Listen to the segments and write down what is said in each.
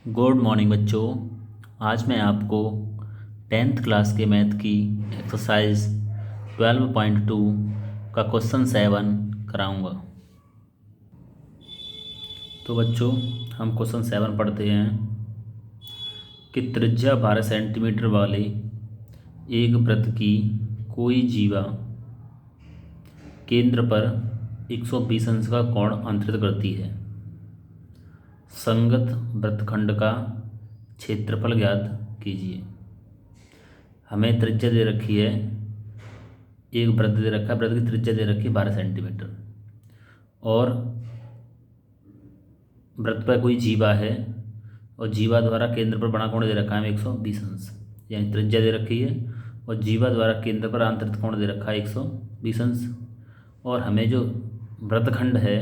Good morning बच्चों। आज मैं आपको टेंथ क्लास के मैथ की एक्सरसाइज 12.2 का क्वेश्चन 7 कराऊंगा। तो बच्चों हम क्वेश्चन 7 पढ़ते हैं कि त्रिज्या 12 सेंटीमीटर वाले एक वृत्त की कोई जीवा केंद्र पर 120 अंश का कोण अंतरित करती है। संगत वृत्तखंड का क्षेत्रफल ज्ञात कीजिए। हमें त्रिज्या दे रखी है, एक वृत्त दे रखा है, वृत्त की त्रिज्या दे रखी है 12 सेंटीमीटर और वृत्त पर कोई जीवा है और जीवा द्वारा केंद्र पर बना कोण दे रखा है हमें 120 अंश, यानी त्रिज्या दे रखी है और जीवा द्वारा केंद्र पर आंतरिक कोण दे रखा है 120 अंश और हमें जो वृत्तखंड है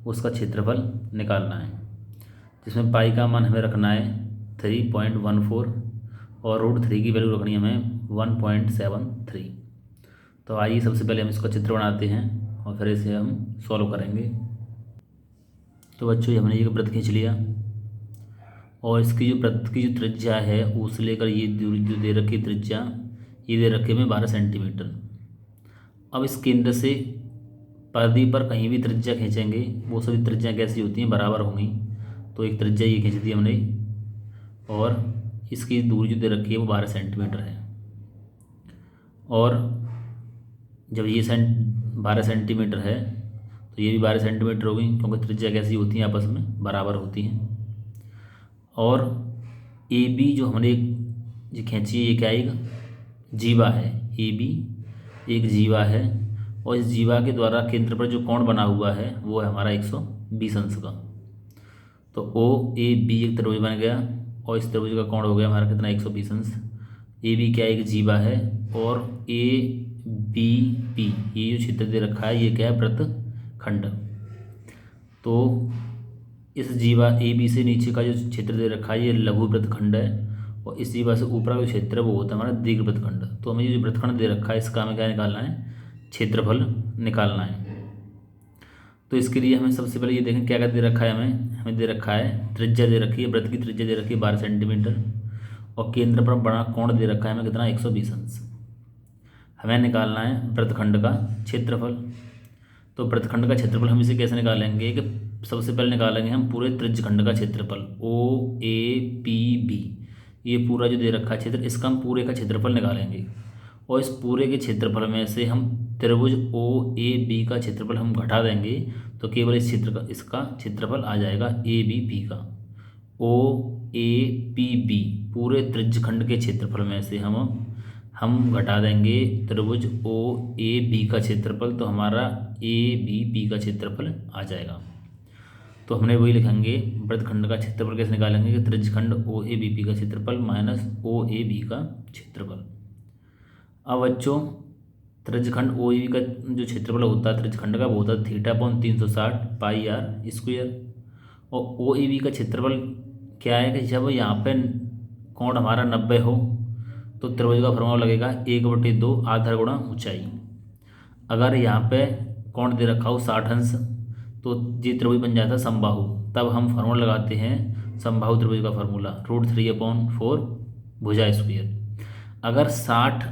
उसका क्षेत्रफल निकालना है, जिसमें पाई का मान हमें रखना है 3.14 और √3 की वैल्यू रखनी है हमें 1.73। तो आइए सबसे पहले हम इसका चित्र बनाते हैं और फिर इसे हम सॉल्व करेंगे। तो बच्चों ये हमने ये वृत्त खींच लिया और इसकी जो वृत्त की जो त्रिज्या है उसे लेकर ये दूरी जो दे रखी त्रिज्या ये दे रखी हमें 12 सेंटीमीटर। अब इस केंद्र से परिधि पर कहीं भी त्रिज्या खींचेंगे वो सभी त्रिज्या कैसी होती हैं, बराबर होंगी। तो एक त्रिज्या ये खींच दी हमने और इसकी दूरी जो दे रखी है वो 12 सेंटीमीटर है और जब ये 12 सेंटीमीटर है तो ये भी 12 सेंटीमीटर होगी, क्योंकि त्रिज्या कैसी होती हैं आपस में बराबर होती हैं। और ए बी जो हमने जो खींची है ये क्या है, जीवा है। ए बी एक जीवा है और इस जीवा के द्वारा केंद्र पर जो कोण बना हुआ है वो है हमारा 120 अंश का। तो ओ ए बी एक त्रिभुज बन गया और इस त्रिभुज का कोण हो गया हमारा कितना 120 अंश। ए बी क्या एक जीवा है और ए बी पी ये जो क्षेत्र दे रखा है ये क्या है वृत्तखंड। तो इस जीवा ए बी से नीचे का जो क्षेत्र दे रखा है ये लघु वृत्तखंड है और इस जीवा से ऊपर का जो क्षेत्र है वो होता है हमारा दीर्घ वृत्तखंड। तो हमें जो वृत्तखंड दे रखा है इसका हमें क्या निकालना है, क्षेत्रफल निकालना है। तो इसके लिए हमें सबसे पहले ये देखें क्या क्या दे रखा है, हमें दे रखा है त्रिज्या दे रखी है, वृत्त की त्रिज्या दे रखी है 12 सेंटीमीटर और केंद्र पर बड़ा कोण दे रखा है हमें कितना 120 अंश। हमें निकालना है वृत्तखंड का क्षेत्रफल। तो वृत्तखंड का क्षेत्रफल हम इसे कैसे निकालेंगे कि सबसे पहले निकालेंगे हम पूरे त्रिज्यखंड का क्षेत्रफल ओ ए पी बी, ये पूरा जो दे रखा है क्षेत्र इसका हम पूरे का क्षेत्रफल निकालेंगे और इस पूरे के क्षेत्रफल में से हम त्रिभुज ओ ए बी का क्षेत्रफल हम घटा देंगे तो केवल इस क्षेत्र का इसका क्षेत्रफल आ जाएगा ए बी पी का। ओ ए पी बी पूरे त्रिज्यखंड के क्षेत्रफल में से हम घटा देंगे त्रिभुज ओ ए बी का क्षेत्रफल, तो हमारा ए बी पी का क्षेत्रफल आ जाएगा। तो हमने वही लिखेंगे वृत्तखंड का क्षेत्रफल कैसे निकालेंगे कि त्रिज्यखंड ओ ए बी पी का क्षेत्रफल माइनस ओ ए बी का क्षेत्रफल। अब बच्चों त्रिज्यखंड ओ ए बी का जो क्षेत्रफल होता है त्रिज्यखंड का वो होता है θ/360 पाई आर स्क्वायर और ओ ए बी का क्षेत्रफल क्या है कि जब यहाँ पे कोण हमारा 90 हो तो त्रिभुज का फॉर्मूला लगेगा 1/2 आधार गुणा ऊंचाई। अगर यहाँ पे कोण दे रखा हो 60 अंश तो ये त्रिभुज बन जाता है समबाहु। तब हम फार्मूला लगाते हैं समबाहु त्रिभुज का फार्मूला √3/4 भुजा स्क्वायर। अगर 60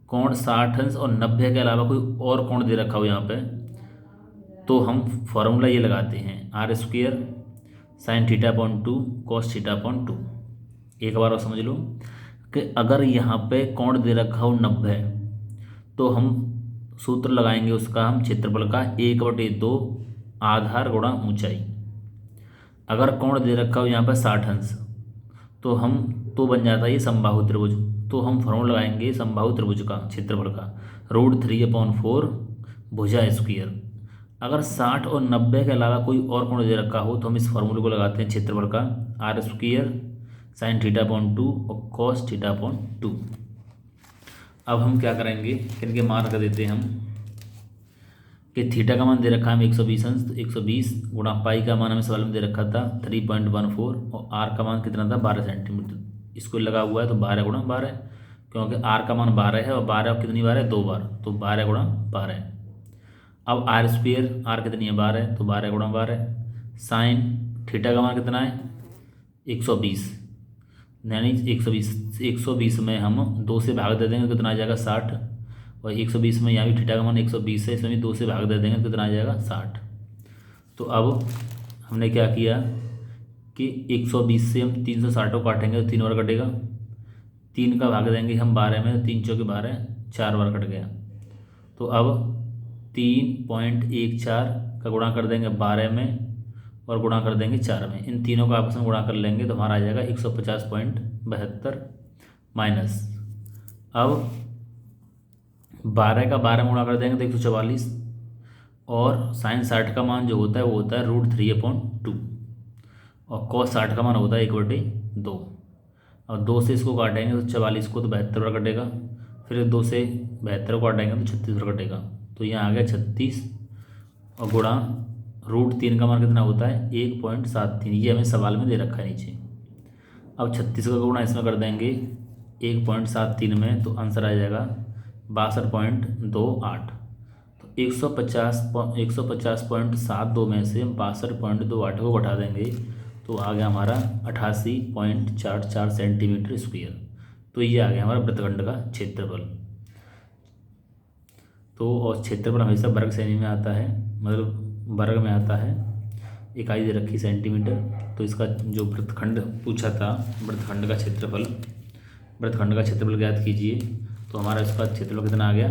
कोण 60 अंश और 90 के अलावा कोई और कोण दे रखा हो यहाँ पे तो हम फार्मूला ये लगाते हैं r² sin θ/2 cos θ/2। एक बार और समझ लो कि अगर यहाँ पे कोण दे रखा हो 90 तो हम सूत्र लगाएंगे उसका हम क्षेत्रफल का 1/2 आधार गुणा ऊंचाई। अगर कोण दे रखा हो यहाँ पर 60 अंश तो बन जाता है ये समबाहु त्रिभुज। तो हम फॉर्मूला लगाएंगे समबाहु त्रिभुज का क्षेत्रफल का √3/4 भुजा स्क्वायर। अगर 60 और 90 के अलावा कोई और कोण दे रखा हो तो हम इस फॉर्मूले को लगाते हैं क्षेत्रफल का r² sin θ/2 और cos θ/2। अब हम क्या करेंगे, इनके मान रख देते हैं हम कि थीटा का मान दे रखा है हमें 120 अंश, तो 120 गुणा पाई का मान हमें सवाल में दे रखा था 3.14 और आर का मान कितना था 12 सेंटीमीटर। इसको लगा हुआ है तो 12 गुणा 12 क्योंकि आर का मान 12 है और 12 कितनी बार है 2 बार, तो 12 गुणा 12। अब r² आर कितनी है 12 तो 12 गुणा 12 साइन थीटा का मान कितना है 120, यानी 120 में हम 2 से भाग दे देंगे, कितना आ जाएगा 60। और 120 में यहाँ भी थीटा का मान 120 है, इसमें भी 2 से भाग दे देंगे, कितना आ जाएगा 60। तो अब हमने क्या किया कि 120 से हम 360 को काटेंगे तो 3 बार कटेगा, 3 का भाग देंगे हम 12 में, 3 चौके 12, 4 बार कट गया। तो अब 3.14 का गुणा कर देंगे 12 में और गुणा कर देंगे 4 में, इन तीनों का आपस में गुणा कर लेंगे तो हमारा आ जाएगा 150.72 माइनस। अब 12 का 12 में गुणा कर देंगे तो 144, और साइन 60 का मान जो होता है वो होता है √3/2, और cos 60 का मान होता है 1/2। और 2 से इसको काटेंगे तो 44 को तो 72 बार कटेगा, फिर 2 से 72 को काटेंगे तो 36 बार कटेगा। तो यहाँ आ गया 36 और गुणा √3 का मान कितना होता है 1.73, ये हमें सवाल में दे रखा है नीचे। अब 36 का गुणा इसमें कर देंगे 1.73 में, तो आंसर आ जाएगा 62.28। तो 150.72 में से 62.28 को घटा देंगे तो आ गया हमारा 88.44 सेंटीमीटर स्क्वायर। तो ये आ गया हमारा वृत्तखंड का क्षेत्रफल। तो और क्षेत्रफल हमेशा वर्ग श्रेणी में आता है, मतलब वर्ग में आता है, इकाई दे रखी सेंटीमीटर। तो इसका जो वृत्तखंड पूछा था, वृत्तखंड का क्षेत्रफल ज्ञात कीजिए। तो हमारा इसका क्षेत्रफल कितना आ गया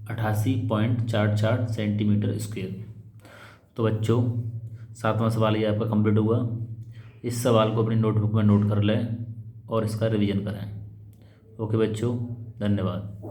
88.44 सेंटीमीटर स्क्वायर। तो बच्चों 7वां सवाल ये आपका कंप्लीट हुआ। इस सवाल को अपनी नोटबुक में नोट कर लें और इसका रिवीजन करें। ओके बच्चों, धन्यवाद।